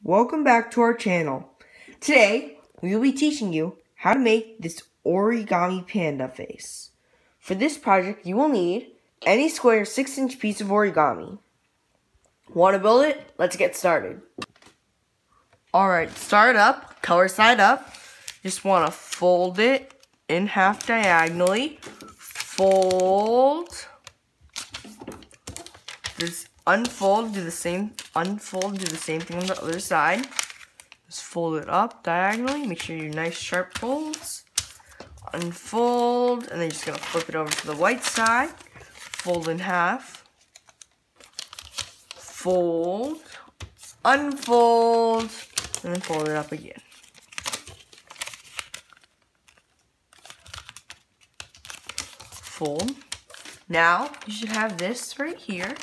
Welcome back to our channel. Today, we will be teaching you how to make this origami panda face. For this project, you will need any square 6-inch piece of origami. Want to build it? Let's get started. Alright, start up, color side up. Just want to fold it in half diagonally. Fold. Just unfold, do the same thing on the other side. Just fold it up diagonally, make sure you do nice sharp folds. Unfold, and then you're just gonna flip it over to the white side. Fold in half. Fold, unfold, and then fold it up again. Fold. Now, you should have this right here.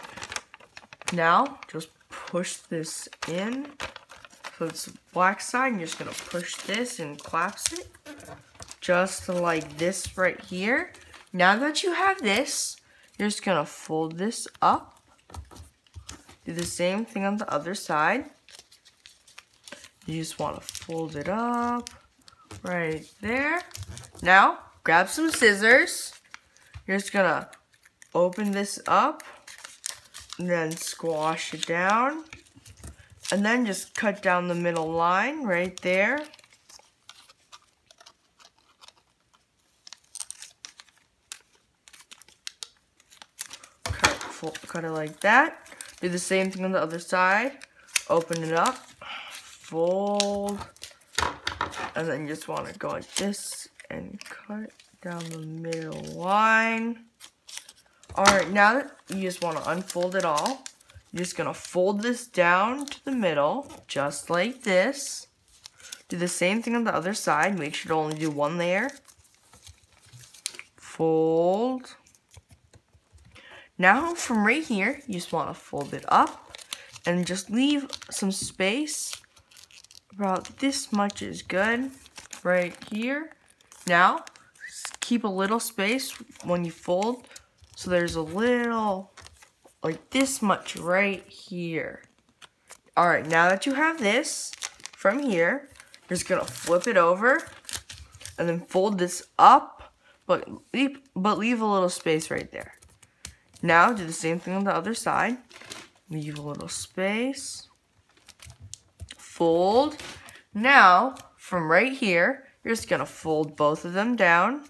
Now, just push this in. So it's the black side, and you're just gonna push this and collapse it. Just like this right here. Now that you have this, you're just gonna fold this up. Do the same thing on the other side. You just wanna fold it up right there. Now, grab some scissors. You're just gonna open this up. And then squash it down, and then just cut down the middle line right there. Cut it like that. Do the same thing on the other side. Open it up, fold, and then you just want to go like this and cut down the middle line. Alright, now that you just want to unfold it all, you're just going to fold this down to the middle, just like this. Do the same thing on the other side. Make sure to only do one layer. Fold. Now, from right here, you just want to fold it up and just leave some space. About this much is good right here. Now, keep a little space when you fold. So there's a little, like this much right here. Alright, now that you have this, from here, you're just going to flip it over, and then fold this up, but leave a little space right there. Now, do the same thing on the other side. Leave a little space. Fold. Now, from right here, you're just going to fold both of them down.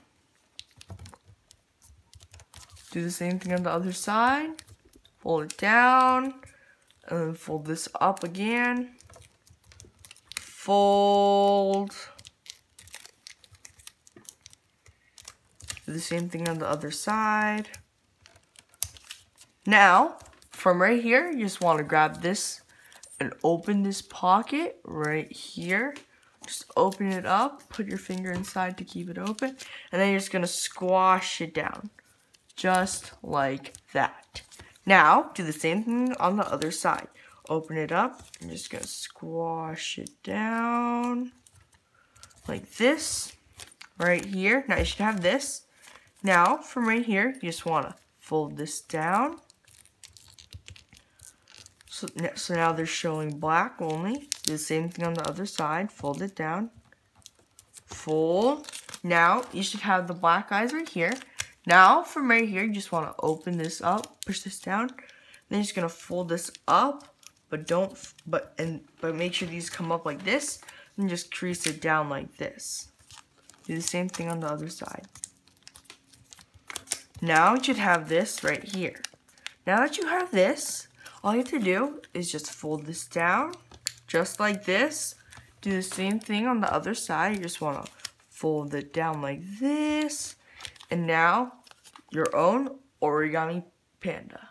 Do the same thing on the other side. Fold it down. And then fold this up again. Fold. Do the same thing on the other side. Now, from right here, you just want to grab this and open this pocket right here. Just open it up. Put your finger inside to keep it open. And then you're just going to squash it down. Just like that. Now, do the same thing on the other side. Open it up. I'm just going to squash it down. Like this. Right here. Now, you should have this. Now, from right here, you just want to fold this down. So now they're showing black only. Do the same thing on the other side. Fold it down. Fold. Now, you should have the black eyes right here. Now, from right here, you just want to open this up, push this down. Then you're just gonna fold this up, but make sure these come up like this, and just crease it down like this. Do the same thing on the other side. Now you should have this right here. Now that you have this, all you have to do is just fold this down, just like this. Do the same thing on the other side. You just want to fold it down like this. And now, your own Origami Panda.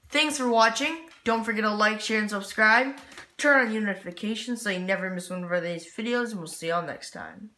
Thanks for watching. Don't forget to like, share, and subscribe. Turn on your notifications so you never miss one of our latest videos, and we'll see y'all next time.